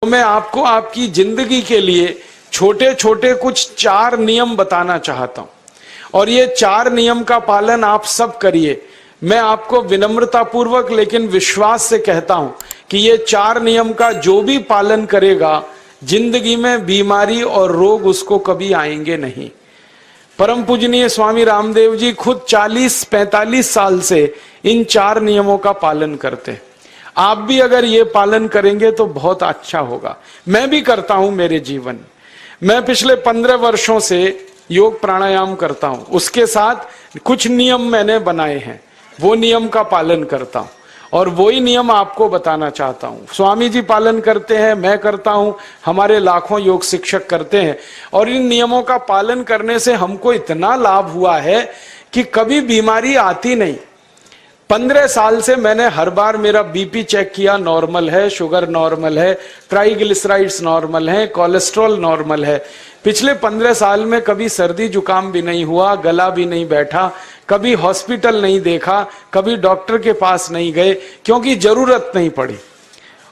मैं आपको आपकी जिंदगी के लिए छोटे छोटे कुछ 4 नियम बताना चाहता हूं, और ये 4 नियम का पालन आप सब करिए। मैं आपको विनम्रतापूर्वक लेकिन विश्वास से कहता हूं कि ये 4 नियम का जो भी पालन करेगा, जिंदगी में बीमारी और रोग उसको कभी आएंगे नहीं। परम पूजनीय स्वामी रामदेव जी खुद 40-45 साल से इन 4 नियमों का पालन करते हैं। आप भी अगर ये पालन करेंगे तो बहुत अच्छा होगा। मैं भी करता हूं मेरे जीवन में। मैं पिछले 15 वर्षों से योग प्राणायाम करता हूं, उसके साथ कुछ नियम मैंने बनाए हैं, वो नियम का पालन करता हूं और वही नियम आपको बताना चाहता हूं। स्वामी जी पालन करते हैं, मैं करता हूं, हमारे लाखों योग शिक्षक करते हैं, और इन नियमों का पालन करने से हमको इतना लाभ हुआ है कि कभी बीमारी आती नहीं। 15 साल से मैंने हर बार मेरा बीपी चेक किया, नॉर्मल है, शुगर नॉर्मल है, ट्राइग्लिसराइड्स नॉर्मल है, कोलेस्ट्रॉल नॉर्मल है। पिछले 15 साल में कभी सर्दी जुकाम भी नहीं हुआ, गला भी नहीं बैठा, कभी हॉस्पिटल नहीं देखा, कभी डॉक्टर के पास नहीं गए, क्योंकि जरूरत नहीं पड़ी।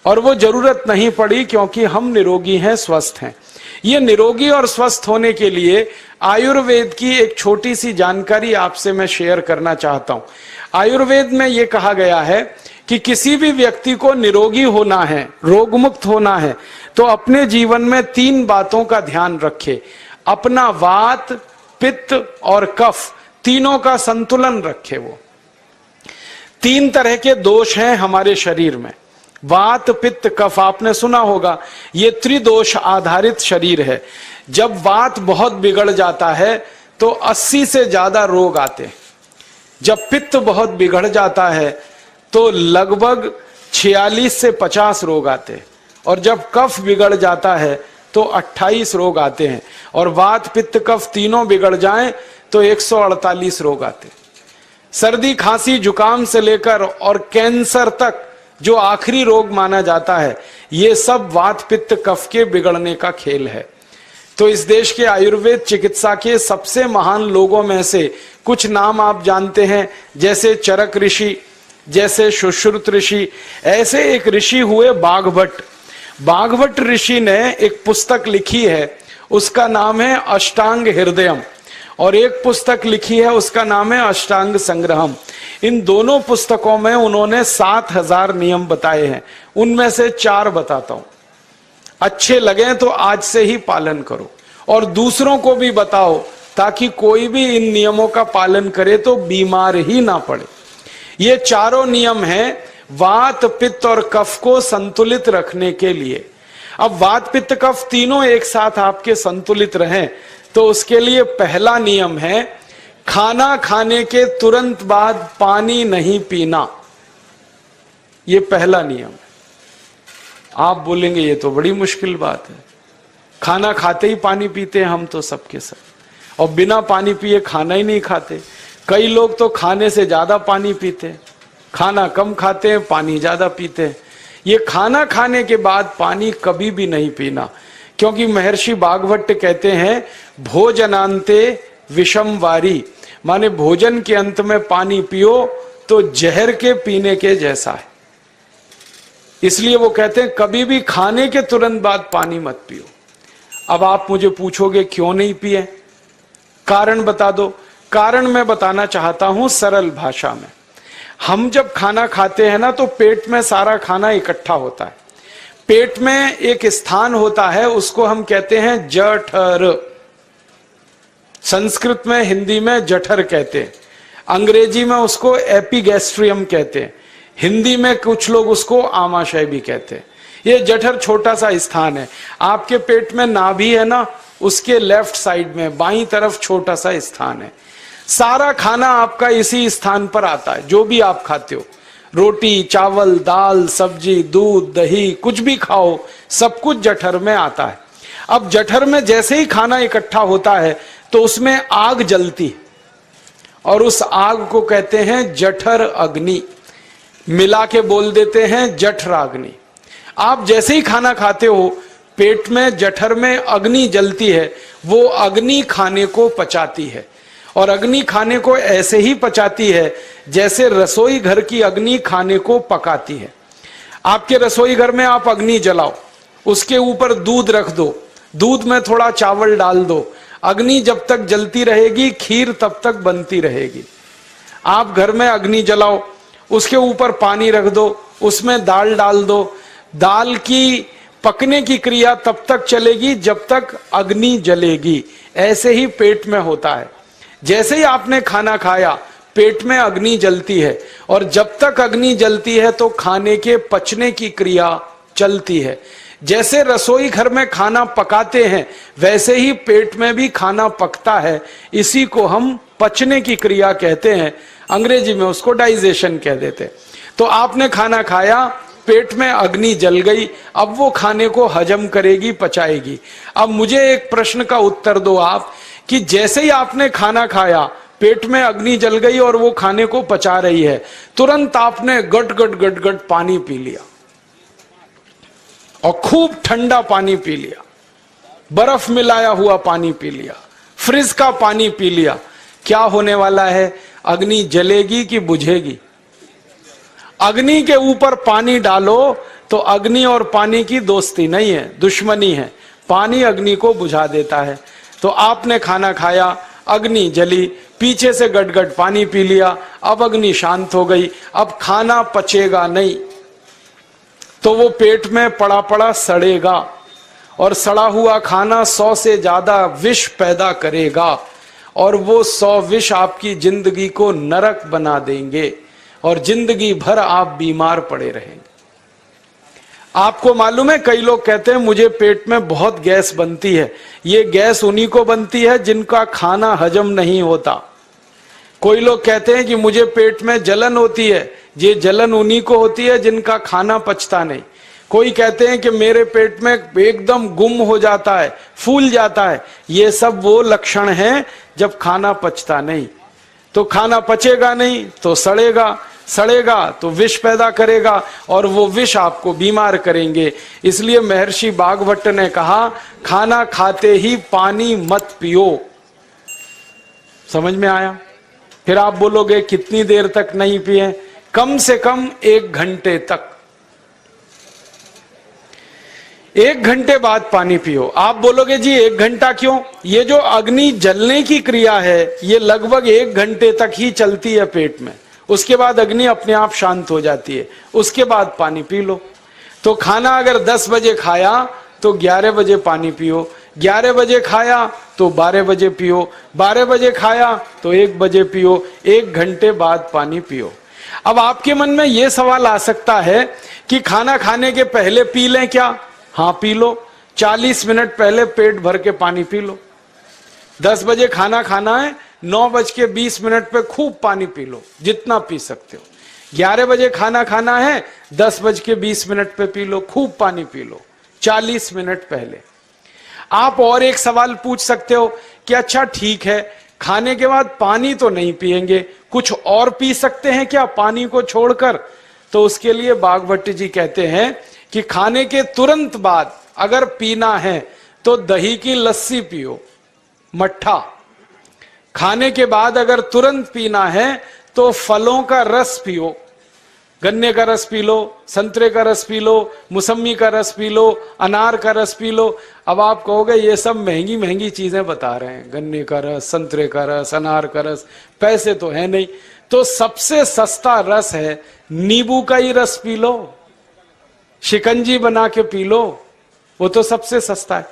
और वो जरूरत नहीं पड़ी क्योंकि हम निरोगी हैं, स्वस्थ हैं। ये निरोगी और स्वस्थ होने के लिए आयुर्वेद की एक छोटी सी जानकारी आपसे मैं शेयर करना चाहता हूं। आयुर्वेद में ये कहा गया है कि किसी भी व्यक्ति को निरोगी होना है, रोग मुक्त होना है, तो अपने जीवन में 3 बातों का ध्यान रखे। अपना वात, पित्त और कफ, तीनों का संतुलन रखे। वो 3 तरह के दोष हैं हमारे शरीर में, वात, पित्त, कफ। आपने सुना होगा, ये त्रिदोष आधारित शरीर है। जब वात बहुत बिगड़ जाता है तो 80 से ज्यादा रोग आते हैं। जब पित्त बहुत बिगड़ जाता है तो लगभग 46 से 50 रोग आते हैं, और जब कफ बिगड़ जाता है तो 28 रोग आते हैं, और वात, पित्त, कफ तीनों बिगड़ जाएं तो 148 रोग आते हैं। सर्दी, खांसी, जुकाम से लेकर और कैंसर तक जो आखिरी रोग माना जाता है, ये सब वात, पित्त, कफ के बिगड़ने का खेल है। तो इस देश के आयुर्वेद चिकित्सा के सबसे महान लोगों में से कुछ नाम आप जानते हैं, जैसे चरक ऋषि, जैसे सुश्रुत ऋषि। ऐसे एक ऋषि हुए बाघभट्ट। बाघभट्ट ऋषि ने एक पुस्तक लिखी है, उसका नाम है अष्टांग हृदयम, और एक पुस्तक लिखी है, उसका नाम है अष्टांग संग्रहम। इन दोनों पुस्तकों में उन्होंने 7000 नियम बताए हैं। उनमें से 4 बताता हूं, अच्छे लगे तो आज से ही पालन करो और दूसरों को भी बताओ, ताकि कोई भी इन नियमों का पालन करे तो बीमार ही ना पड़े। ये चारों नियम हैं वात, पित्त और कफ को संतुलित रखने के लिए। अब वात, पित्त, कफ तीनों एक साथ आपके संतुलित रहें तो उसके लिए पहला नियम है खाना खाने के तुरंत बाद पानी नहीं पीना। ये पहला नियम है। आप बोलेंगे ये तो बड़ी मुश्किल बात है, खाना खाते ही पानी पीते हैं हम तो सबके सब, और बिना पानी पिए खाना ही नहीं खाते। कई लोग तो खाने से ज्यादा पानी पीते हैं, खाना कम खाते हैं, पानी ज्यादा पीते हैं। ये खाना खाने के बाद पानी कभी भी नहीं पीना, क्योंकि महर्षि बाघभट्ट कहते हैं भोजनांते विषम वारी, माने भोजन के अंत में पानी पियो तो जहर के पीने के जैसा है। इसलिए वो कहते हैं कभी भी खाने के तुरंत बाद पानी मत पियो। अब आप मुझे पूछोगे क्यों नहीं पिए, कारण बता दो। कारण मैं बताना चाहता हूं सरल भाषा में। हम जब खाना खाते हैं ना तो पेट में सारा खाना इकट्ठा होता है। पेट में एक स्थान होता है, उसको हम कहते हैं जठर। संस्कृत में, हिंदी में जठर कहते हैं, अंग्रेजी में उसको एपिगैस्ट्रियम कहते हैं, हिंदी में कुछ लोग उसको आमाशय भी कहते हैं। ये जठर छोटा सा स्थान है। आपके पेट में नाभि है ना, उसके लेफ्ट साइड में बाईं तरफ छोटा सा स्थान है। सारा खाना आपका इसी स्थान पर आता है। जो भी आप खाते हो, रोटी, चावल, दाल, सब्जी, दूध, दही, कुछ भी खाओ, सब कुछ जठर में आता है। अब जठर में जैसे ही खाना इकट्ठा होता है तो उसमें आग जलती है, और उस आग को कहते हैं जठर अग्नि। मिला के बोल देते हैं जठराग्नि। आप जैसे ही खाना खाते हो, पेट में, जठर में अग्नि जलती है। वो अग्नि खाने को पचाती है, और अग्नि खाने को ऐसे ही पचाती है जैसे रसोई घर की अग्नि खाने को पकाती है। आपके रसोई घर में आप अग्नि जलाओ, उसके ऊपर दूध रख दो, दूध में थोड़ा चावल डाल दो, अग्नि जब तक जलती रहेगी खीर तब तक बनती रहेगी। आप घर में अग्नि जलाओ, उसके ऊपर पानी रख दो, उसमें दाल डाल दो, दाल की पकने की क्रिया तब तक चलेगी जब तक अग्नि जलेगी। ऐसे ही पेट में होता है, जैसे ही आपने खाना खाया पेट में अग्नि जलती है, और जब तक अग्नि जलती है तो खाने के पचने की क्रिया चलती है। जैसे रसोई घर में खाना पकाते हैं वैसे ही पेट में भी खाना पकता है, इसी को हम पचने की क्रिया कहते हैं, अंग्रेजी में उसको डाइजेशन कह देते हैं। तो आपने खाना खाया, पेट में अग्नि जल गई, अब वो खाने को हजम करेगी, पचाएगी। अब मुझे एक प्रश्न का उत्तर दो आप, कि जैसे ही आपने खाना खाया पेट में अग्नि जल गई और वो खाने को पचा रही है, तुरंत आपने गट गट गट गट पानी पी लिया, और खूब ठंडा पानी पी लिया, बर्फ मिलाया हुआ पानी पी लिया, फ्रिज का पानी पी लिया। क्या होने वाला है? अग्नि जलेगी कि बुझेगी? अग्नि के ऊपर पानी डालो तो अग्नि और पानी की दोस्ती नहीं है, दुश्मनी है। पानी अग्नि को बुझा देता है। तो आपने खाना खाया, अग्नि जली, पीछे से गटगट पानी पी लिया, अब अग्नि शांत हो गई, अब खाना पचेगा नहीं, तो वो पेट में पड़ा पड़ा सड़ेगा, और सड़ा हुआ खाना 100 से ज्यादा विष पैदा करेगा, और वो 100 विष आपकी जिंदगी को नरक बना देंगे, और जिंदगी भर आप बीमार पड़े रहेंगे। आपको मालूम है, कई लोग कहते हैं मुझे पेट में बहुत गैस बनती है। ये गैस उन्हीं को बनती है जिनका खाना हजम नहीं होता। कोई लोग कहते हैं कि मुझे पेट में जलन होती है, ये जलन उन्हीं को होती है जिनका खाना पचता नहीं। कोई कहते हैं कि मेरे पेट में एकदम गुम हो जाता है, फूल जाता है, ये सब वो लक्षण हैं जब खाना पचता नहीं। तो खाना पचेगा नहीं तो सड़ेगा, सड़ेगा तो विष पैदा करेगा, और वो विष आपको बीमार करेंगे। इसलिए महर्षि भागवत ने कहा, खाना खाते ही पानी मत पियो। समझ में आया? फिर आप बोलोगे कितनी देर तक नहीं पिए? कम से कम 1 घंटे तक। 1 घंटे बाद पानी पियो। आप बोलोगे जी 1 घंटा क्यों? ये जो अग्नि जलने की क्रिया है ये लगभग 1 घंटे तक ही चलती है पेट में, उसके बाद अग्नि अपने आप शांत हो जाती है, उसके बाद पानी पी लो। तो खाना अगर 10 बजे खाया तो 11 बजे पानी पियो, 11 बजे खाया तो 12 बजे पियो, 12 बजे खाया तो 1 बजे पियो, 1 घंटे बाद पानी पियो। अब आपके मन में यह सवाल आ सकता है कि खाना खाने के पहले पी लें क्या? हाँ पी लो, 40 मिनट पहले पेट भर के पानी पी लो। 10 बजे खाना खाना है, 9:20 पे खूब पानी पी लो, जितना पी सकते हो। 11 बजे खाना खाना है, 10:20 पे पी लो, खूब पानी पी लो, 40 मिनट पहले। आप और एक सवाल पूछ सकते हो कि अच्छा ठीक है, खाने के बाद पानी तो नहीं पिएंगे, कुछ और पी सकते हैं क्या पानी को छोड़कर? तो उसके लिए भागवत जी कहते हैं कि खाने के तुरंत बाद अगर पीना है तो दही की लस्सी पियो, मट्ठा। खाने के बाद अगर तुरंत पीना है तो फलों का रस पियो, गन्ने का रस पी लो, संतरे का रस पी लो, मौसमी का रस पी लो, अनार का रस पी लो। अब आप कहोगे ये सब महंगी महंगी चीजें बता रहे हैं, गन्ने का रस, संतरे का रस, अनार का रस, पैसे तो है नहीं। तो सबसे सस्ता रस है नींबू का ही रस पी लो, शिकंजी बना के पी लो, वो तो सबसे सस्ता है।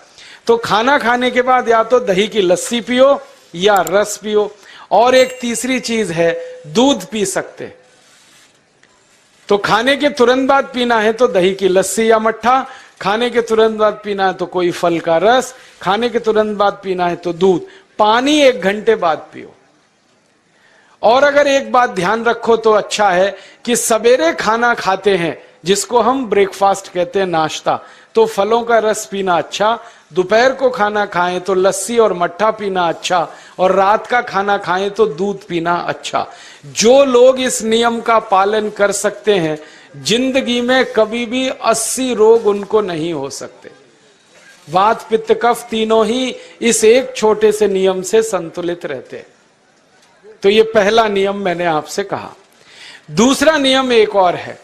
तो खाना खाने के बाद या तो दही की लस्सी पियो या रस पियो। और एक तीसरी चीज है, दूध पी सकते। तो खाने के तुरंत बाद पीना है तो दही की लस्सी या मट्ठा, खाने के तुरंत बाद पीना है तो कोई फल का रस, खाने के तुरंत बाद पीना है तो दूध। पानी 1 घंटे बाद पियो। और अगर एक बात ध्यान रखो तो अच्छा है कि सवेरे खाना खाते हैं जिसको हम ब्रेकफास्ट कहते हैं, नाश्ता, तो फलों का रस पीना अच्छा, दोपहर को खाना खाएं तो लस्सी और मट्ठा पीना अच्छा, और रात का खाना खाएं तो दूध पीना अच्छा। जो लोग इस नियम का पालन कर सकते हैं जिंदगी में कभी भी 80 रोग उनको नहीं हो सकते। वात पित्त कफ तीनों ही इस एक छोटे से नियम से संतुलित रहते हैं। तो ये पहला नियम मैंने आपसे कहा। दूसरा नियम एक और है,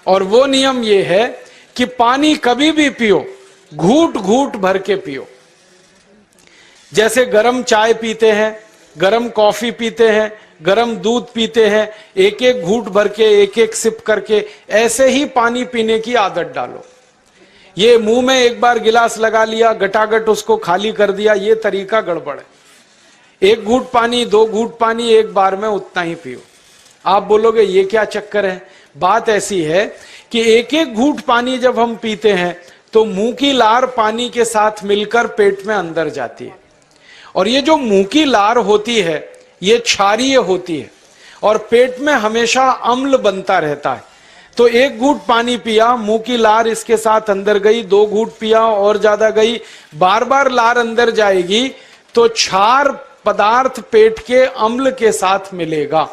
और वो नियम ये है कि पानी कभी भी पियो घूट घूट भर के पियो। जैसे गरम चाय पीते हैं, गरम कॉफी पीते हैं, गरम दूध पीते हैं, एक एक घूट भर के, एक एक सिप करके, ऐसे ही पानी पीने की आदत डालो। ये मुंह में एक बार गिलास लगा लिया, गटागट उसको खाली कर दिया, ये तरीका गड़बड़ है। एक घूट पानी, दो घूट पानी एक बार में उतना ही पियो। आप बोलोगे ये क्या चक्कर है? बात ऐसी है कि एक एक घूट पानी जब हम पीते हैं तो मुंह की लार पानी के साथ मिलकर पेट में अंदर जाती है, और ये जो मुंह की लार होती है ये क्षारीय होती है और पेट में हमेशा अम्ल बनता रहता है। तो एक घूट पानी पिया, मुंह की लार इसके साथ अंदर गई, दो घूट पिया और ज्यादा गई, बार बार लार अंदर जाएगी तो क्षार पदार्थ पेट के अम्ल के साथ मिलेगा।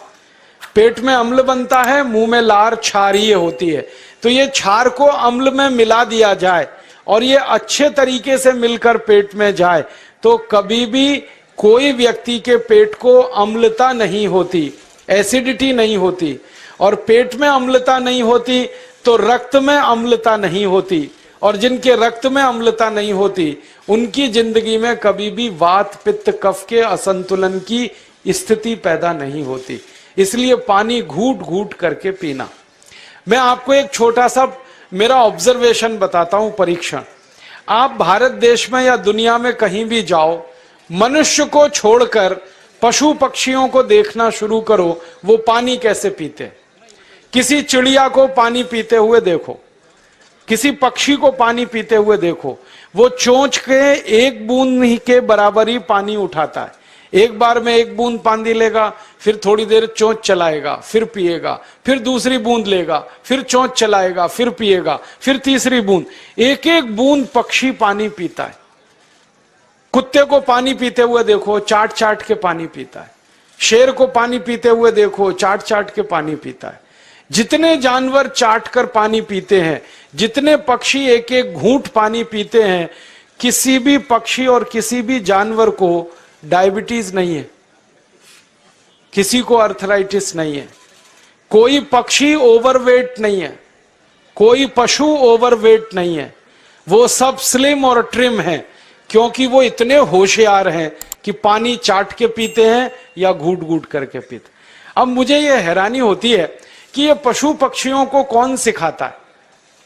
पेट में अम्ल बनता है, मुंह में लार क्षारीय होती है। तो ये क्षार को अम्ल में मिला दिया जाए और ये अच्छे तरीके से मिलकर पेट में जाए तो कभी भी कोई व्यक्ति के पेट को अम्लता नहीं होती, एसिडिटी नहीं होती। और पेट में अम्लता नहीं होती तो रक्त में अम्लता नहीं होती, और जिनके रक्त में अम्लता नहीं होती उनकी जिंदगी में कभी भी वात पित्त कफ के असंतुलन की स्थिति पैदा नहीं होती। इसलिए पानी घूट घूट करके पीना। मैं आपको एक छोटा सा मेरा ऑब्जर्वेशन बताता हूं, परीक्षण। आप भारत देश में या दुनिया में कहीं भी जाओ, मनुष्य को छोड़कर पशु पक्षियों को देखना शुरू करो, वो पानी कैसे पीते। किसी चिड़िया को पानी पीते हुए देखो, किसी पक्षी को पानी पीते हुए देखो, वो चोंच के एक बूंद ही के बराबर ही पानी उठाता है। एक बार में एक बूंद पानी लेगा, फिर थोड़ी देर चोंच चलाएगा, फिर पिएगा, फिर दूसरी बूंद लेगा, फिर चोंच चलाएगा, फिर पिएगा, फिर तीसरी बूंद। एक एक बूंद पक्षी पानी पीता है। कुत्ते को पानी पीते हुए देखो, चाट चाट के पानी पीता है। शेर को पानी पीते हुए देखो, चाट चाट के पानी पीता है। जितने जानवर चाट कर पानी पीते हैं, जितने पक्षी एक एक घूंट पानी पीते हैं, किसी भी पक्षी और किसी भी जानवर को डायबिटीज नहीं है, किसी को अर्थराइटिस नहीं है, कोई पक्षी ओवरवेट नहीं है, कोई पशु ओवरवेट नहीं है। वो सब स्लिम और ट्रिम हैं, क्योंकि वो इतने होशियार हैं कि पानी चाट के पीते हैं या घूट घूट करके पीते। अब मुझे ये हैरानी होती है कि ये पशु पक्षियों को कौन सिखाता है?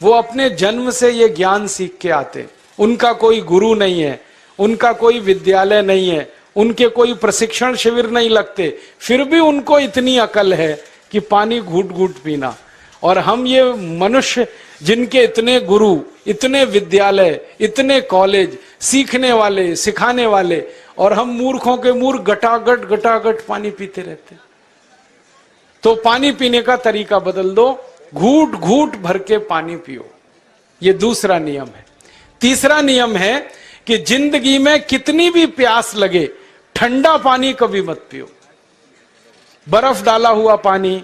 वो अपने जन्म से ये ज्ञान सीख के आते। उनका कोई गुरु नहीं है, उनका कोई विद्यालय नहीं है, उनके कोई प्रशिक्षण शिविर नहीं लगते, फिर भी उनको इतनी अकल है कि पानी घूट घूट पीना। और हम ये मनुष्य जिनके इतने गुरु, इतने विद्यालय, इतने कॉलेज, सीखने वाले, सिखाने वाले, और हम मूर्खों के मूर्ख गटागट गटागट पानी पीते रहते। तो पानी पीने का तरीका बदल दो, घूट घूट भर के पानी पियो। ये दूसरा नियम है। तीसरा नियम है कि जिंदगी में कितनी भी प्यास लगे, ठंडा पानी कभी मत पियो। बर्फ डाला हुआ पानी,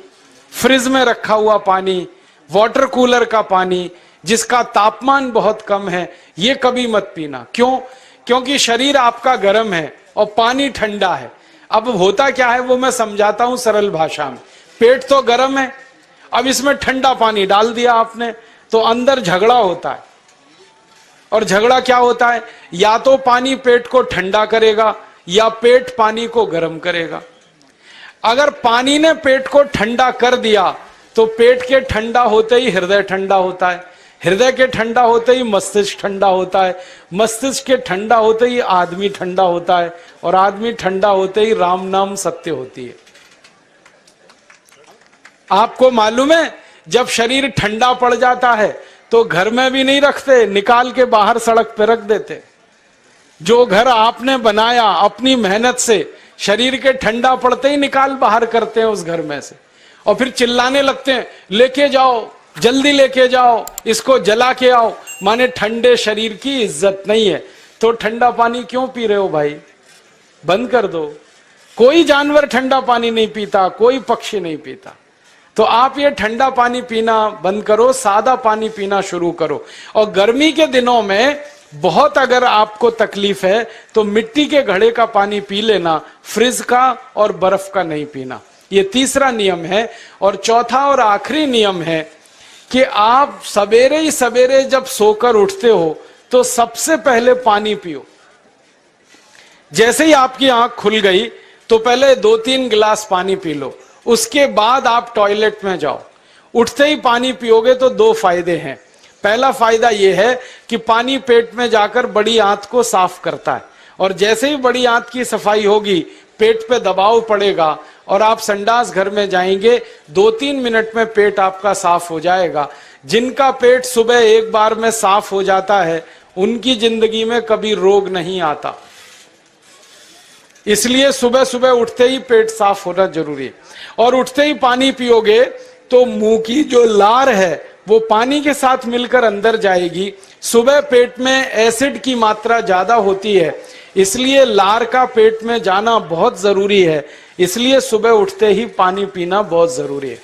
फ्रिज में रखा हुआ पानी, वाटर कूलर का पानी जिसका तापमान बहुत कम है, ये कभी मत पीना। क्यों? क्योंकि शरीर आपका गर्म है और पानी ठंडा है। अब होता क्या है वो मैं समझाता हूं सरल भाषा में। पेट तो गर्म है, अब इसमें ठंडा पानी डाल दिया आपने तो अंदर झगड़ा होता है। और झगड़ा क्या होता है? या तो पानी पेट को ठंडा करेगा या पेट पानी को गर्म करेगा। अगर पानी ने पेट को ठंडा कर दिया तो पेट के ठंडा होते ही हृदय ठंडा होता है, हृदय के ठंडा होते ही मस्तिष्क ठंडा होता है, मस्तिष्क के ठंडा होते ही आदमी ठंडा होता है, और आदमी ठंडा होते ही राम नाम सत्य होती है। आपको मालूम है जब शरीर ठंडा पड़ जाता है तो घर में भी नहीं रखते, निकाल के बाहर सड़क पे रख देते। जो घर आपने बनाया अपनी मेहनत से, शरीर के ठंडा पड़ते ही निकाल बाहर करते हैं उस घर में से, और फिर चिल्लाने लगते हैं लेके जाओ, जल्दी लेके जाओ, इसको जला के आओ। माने ठंडे शरीर की इज्जत नहीं है। तो ठंडा पानी क्यों पी रहे हो भाई? बंद कर दो। कोई जानवर ठंडा पानी नहीं पीता, कोई पक्षी नहीं पीता। तो आप ये ठंडा पानी पीना बंद करो, सादा पानी पीना शुरू करो। और गर्मी के दिनों में बहुत अगर आपको तकलीफ है तो मिट्टी के घड़े का पानी पी लेना, फ्रिज का और बर्फ का नहीं पीना। ये तीसरा नियम है। और चौथा और आखिरी नियम है कि आप सवेरे ही सवेरे जब सोकर उठते हो तो सबसे पहले पानी पियो। जैसे ही आपकी आंख खुल गई तो पहले 2-3 गिलास पानी पी लो, उसके बाद आप टॉयलेट में जाओ। उठते ही पानी पियोगे तो 2 फायदे हैं। पहला फायदा यह है कि पानी पेट में जाकर बड़ी आंत को साफ करता है, और जैसे ही बड़ी आंत की सफाई होगी पेट पे दबाव पड़ेगा और आप संडास घर में जाएंगे, 2-3 मिनट में पेट आपका साफ हो जाएगा। जिनका पेट सुबह एक बार में साफ हो जाता है उनकी जिंदगी में कभी रोग नहीं आता। इसलिए सुबह सुबह उठते ही पेट साफ होना जरूरी है। और उठते ही पानी पियोगे तो मुंह की जो लार है वो पानी के साथ मिलकर अंदर जाएगी। सुबह पेट में एसिड की मात्रा ज्यादा होती है, इसलिए लार का पेट में जाना बहुत जरूरी है। इसलिए सुबह उठते ही पानी पीना बहुत जरूरी है।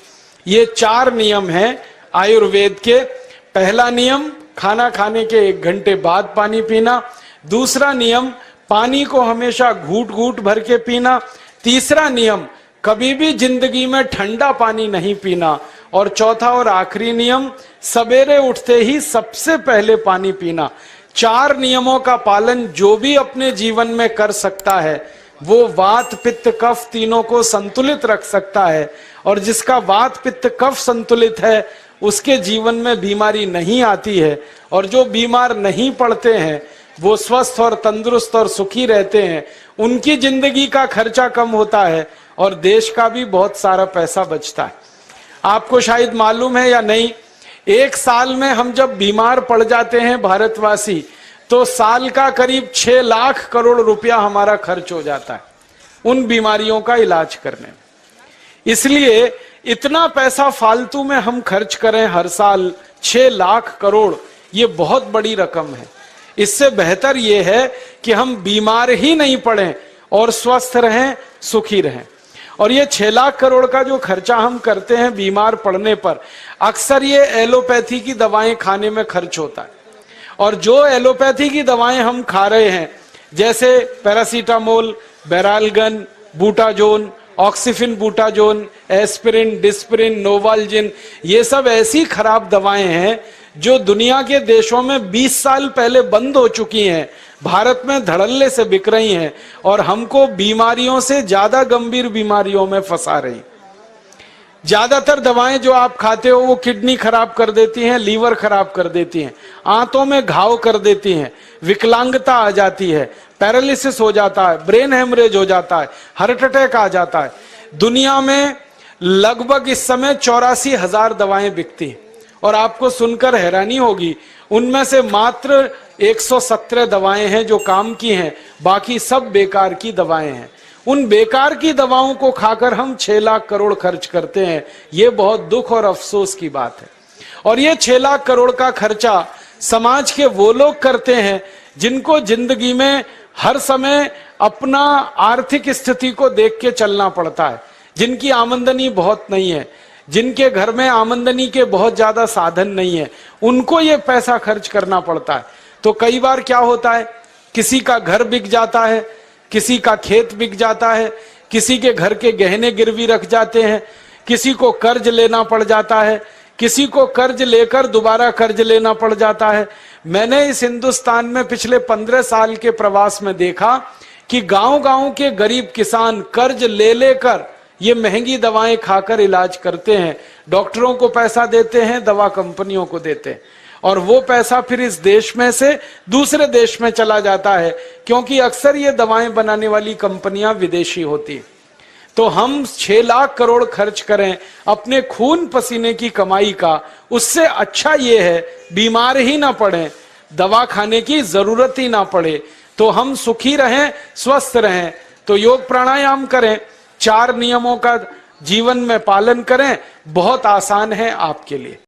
ये 4 नियम हैं आयुर्वेद के। पहला नियम, खाना खाने के 1 घंटे बाद पानी पीना। दूसरा नियम, पानी को हमेशा घूट घूट भर के पीना। तीसरा नियम, कभी भी जिंदगी में ठंडा पानी नहीं पीना। और चौथा और आखिरी नियम, सवेरे उठते ही सबसे पहले पानी पीना। 4 नियमों का पालन जो भी अपने जीवन में कर सकता है वो वात पित्त कफ तीनों को संतुलित रख सकता है। और जिसका वात पित्त कफ संतुलित है उसके जीवन में बीमारी नहीं आती है। और जो बीमार नहीं पड़ते हैं वो स्वस्थ और तंदुरुस्त और सुखी रहते हैं। उनकी जिंदगी का खर्चा कम होता है और देश का भी बहुत सारा पैसा बचता है। आपको शायद मालूम है या नहीं, 1 साल में हम जब बीमार पड़ जाते हैं भारतवासी, तो साल का करीब 6 लाख करोड़ रुपया हमारा खर्च हो जाता है उन बीमारियों का इलाज करने में। इसलिए इतना पैसा फालतू में हम खर्च करें हर साल 6 लाख करोड़, ये बहुत बड़ी रकम है। इससे बेहतर यह है कि हम बीमार ही नहीं पड़ें और स्वस्थ रहें, सुखी रहें। और ये 6 लाख करोड़ का जो खर्चा हम करते हैं बीमार पड़ने पर, अक्सर ये एलोपैथी की दवाएं खाने में खर्च होता है। और जो एलोपैथी की दवाएं हम खा रहे हैं, जैसे paracetamol, Baralgan, Butazone, oxyphenbutazone, aspirin, Disprin, Novalgin, ये सब ऐसी खराब दवाएं हैं जो दुनिया के देशों में 20 साल पहले बंद हो चुकी हैं, भारत में धड़ल्ले से बिक रही हैं और हमको बीमारियों से ज्यादा गंभीर बीमारियों में फंसा रही। ज्यादातर दवाएं जो आप खाते हो वो किडनी खराब कर देती हैं, लीवर खराब कर देती हैं, आंतों में घाव कर देती हैं, विकलांगता आ जाती है, पैरालिसिस हो जाता है, ब्रेन हेमरेज हो जाता है, हार्ट अटैक आ जाता है। दुनिया में लगभग इस समय 84,000 दवाएं बिकती हैं। और आपको सुनकर हैरानी होगी, उनमें से मात्र 117 दवाएं हैं जो काम की हैं, बाकी सब बेकार की दवाएं हैं। उन बेकार की दवाओं को खाकर हम 6 लाख करोड़ खर्च करते हैं। ये बहुत दुख और अफसोस की बात है। और ये 6 लाख करोड़ का खर्चा समाज के वो लोग करते हैं जिनको जिंदगी में हर समय अपना आर्थिक स्थिति को देख के चलना पड़ता है, जिनकी आमदनी बहुत नहीं है, जिनके घर में आमदनी के बहुत ज्यादा साधन नहीं है, उनको ये पैसा खर्च करना पड़ता है। तो कई बार क्या होता है, किसी का घर बिक जाता है, किसी का खेत बिक जाता है, किसी के घर के गहने गिरवी रख जाते हैं, किसी को कर्ज लेना पड़ जाता है, किसी को कर्ज लेकर दोबारा कर्ज लेना पड़ जाता है। मैंने इस हिंदुस्तान में पिछले 15 साल के प्रवास में देखा कि गांव-गांव के गरीब किसान कर्ज ले लेकर ये महंगी दवाएं खाकर इलाज करते हैं, डॉक्टरों को पैसा देते हैं, दवा कंपनियों को देते हैं, और वो पैसा फिर इस देश में से दूसरे देश में चला जाता है, क्योंकि अक्सर ये दवाएं बनाने वाली कंपनियां विदेशी होती हैं। तो हम 6 लाख करोड़ खर्च करें अपने खून पसीने की कमाई का, उससे अच्छा ये है बीमार ही ना पड़े, दवा खाने की जरूरत ही ना पड़े, तो हम सुखी रहें, स्वस्थ रहें। तो योग प्राणायाम करें, 4 नियमों का जीवन में पालन करें, बहुत आसान है आपके लिए।